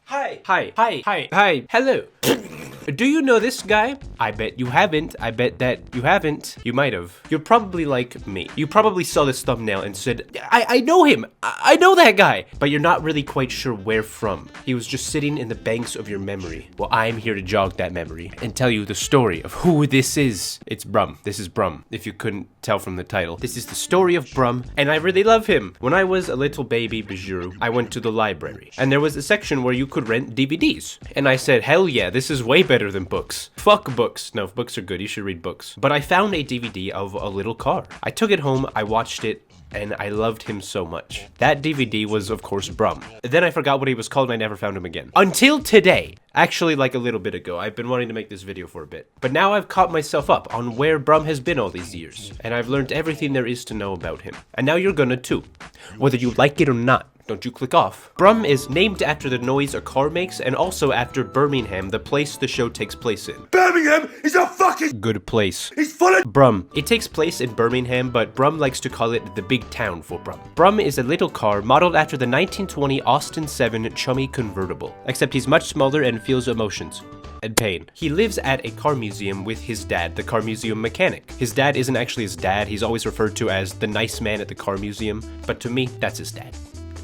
Hi, hello. Do you know this guy? I bet you haven't. I bet that you haven't. You might have. You're probably like me. You probably saw this thumbnail and said, I know him. I know that guy. But you're not really quite sure where from. He was just sitting in the banks of your memory. Well, I'm here to jog that memory and tell you the story of who this is. It's Brum. This is Brum, if you couldn't tell from the title. This is the story of Brum, and I really love him. When I was a little baby bjiru, I went to the library, and there was a section where you could rent DVDs. And I said, hell yeah, this is way better than books. Fuck books. No, books are good. You should read books. But I found a DVD of a little car. I took it home, I watched it, and I loved him so much. That DVD was, of course, Brum. Then I forgot what he was called and I never found him again. Until today. Actually, like a little bit ago. I've been wanting to make this video for a bit. But now I've caught myself up on where Brum has been all these years. And I've learned everything there is to know about him. And now you're gonna too. Whether you like it or not. Don't you click off. Brum is named after the noise a car makes and also after Birmingham, the place the show takes place in. Birmingham is a fucking good place. It's full of Brum. It takes place in Birmingham, but Brum likes to call it the big town for Brum. Brum is a little car modeled after the 1920 Austin 7 Chummy convertible, except he's much smaller and feels emotions and pain. He lives at a car museum with his dad, the car museum mechanic. His dad isn't actually his dad, he's always referred to as the nice man at the car museum, but to me, that's his dad.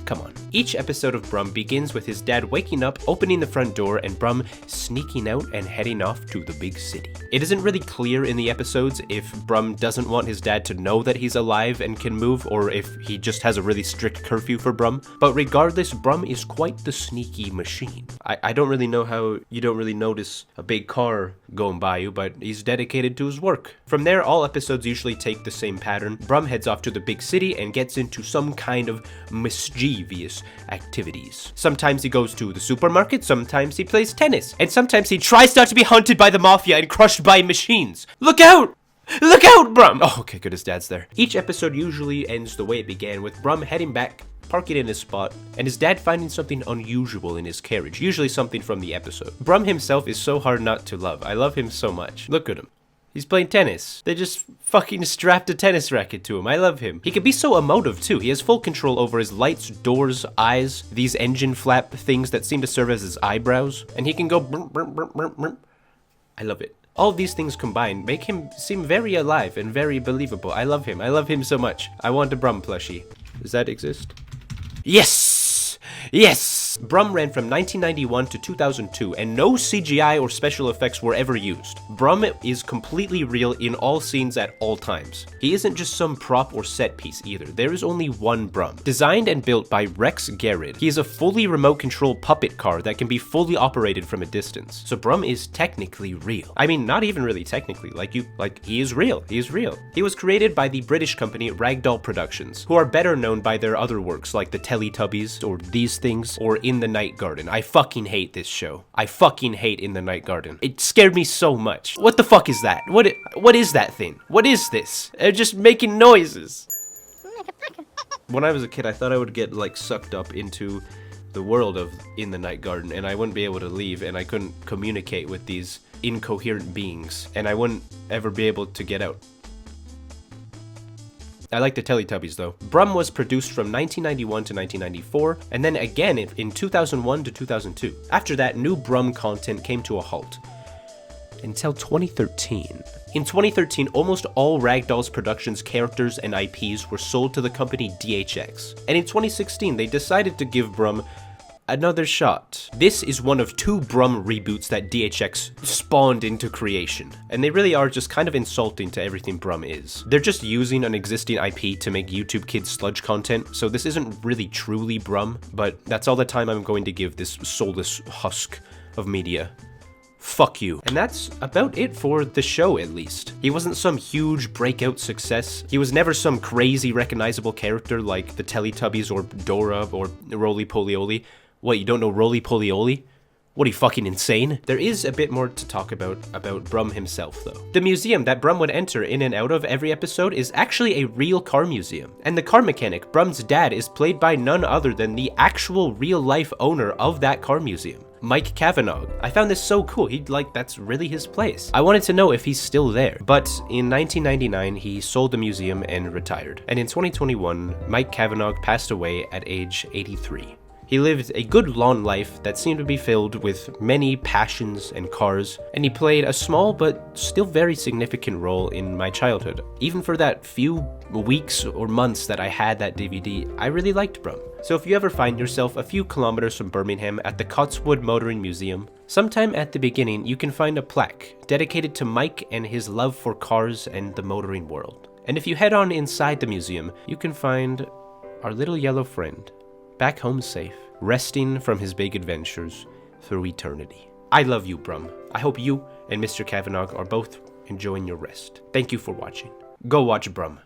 Come on. Each episode of Brum begins with his dad waking up, opening the front door, and Brum sneaking out and heading off to the big city. It isn't really clear in the episodes if Brum doesn't want his dad to know that he's alive and can move, or if he just has a really strict curfew for Brum. But regardless, Brum is quite the sneaky machine. I don't really know how you don't really notice a big car going by you, but he's dedicated to his work. From there, all episodes usually take the same pattern. Brum heads off to the big city and gets into some kind of mischievous activities. Sometimes he goes to the supermarket, sometimes he plays tennis, and sometimes he tries not to be hunted by the mafia and crushed by machines. Look out! Look out, Brum! Oh, okay, good, his dad's there. Each episode usually ends the way it began, with Brum heading back, parking in his spot, and his dad finding something unusual in his carriage, usually something from the episode. Brum himself is so hard not to love. I love him so much. Look at him. He's playing tennis. They just fucking strapped a tennis racket to him. I love him. He can be so emotive too. He has full control over his lights, doors, eyes, these engine flap things that seem to serve as his eyebrows. And he can go brum, brum, brum, brum, brum. I love it. All of these things combined make him seem very alive and very believable. I love him. I love him so much. I want a Brum plushie. Does that exist? Yes! Yes! Brum ran from 1991 to 2002, and no CGI or special effects were ever used. Brum is completely real in all scenes at all times. He isn't just some prop or set piece either. There is only one Brum. Designed and built by Rex Garrett, he is a fully remote control puppet car that can be fully operated from a distance. So Brum is technically real. I mean, not even really technically, he is real. He is real. He was created by the British company Ragdoll Productions, who are better known by their other works like the Teletubbies, or These Things, or In the Night Garden. I fucking hate this show. I fucking hate In the Night Garden. It scared me so much. What the fuck is that? What is that thing? What is this? They're just making noises. When I was a kid, I thought I would get sucked up into the world of In the Night Garden, and I wouldn't be able to leave, and I couldn't communicate with these incoherent beings, and I wouldn't ever be able to get out. I like the Teletubbies though. Brum was produced from 1991 to 1994, and then again in 2001 to 2002. After that, new Brum content came to a halt. Until 2013. In 2013, almost all Ragdoll's Productions characters and IPs were sold to the company DHX. And in 2016, they decided to give Brum another shot. This is one of two Brum reboots that DHX spawned into creation, and they really are just kind of insulting to everything Brum is. They're just using an existing IP to make YouTube Kids sludge content, so this isn't really truly Brum, but that's all the time I'm going to give this soulless husk of media. Fuck you. And that's about it for the show, at least. He wasn't some huge breakout success. He was never some crazy recognizable character like the Teletubbies or Dora or Roly Poly Oly. What, you don't know Roly Poly Oly? What, are you fucking insane? There is a bit more to talk about Brum himself, though. The museum that Brum would enter in and out of every episode is actually a real car museum. And the car mechanic, Brum's dad, is played by none other than the actual real-life owner of that car museum, Mike Cavanaugh. I found this so cool. That's really his place. I wanted to know if he's still there. But in 1999, he sold the museum and retired. And in 2021, Mike Cavanaugh passed away at age 83. He lived a good long life that seemed to be filled with many passions and cars, and he played a small but still very significant role in my childhood. Even for that few weeks or months that I had that DVD, I really liked Brum. So if you ever find yourself a few kilometers from Birmingham at the Cotswold Motoring Museum, sometime at the beginning you can find a plaque dedicated to Mike and his love for cars and the motoring world. And if you head on inside the museum, you can find our little yellow friend, back home safe, resting from his big adventures through eternity. I love you, Brum. I hope you and Mr. Kavanagh are both enjoying your rest. Thank you for watching. Go watch Brum.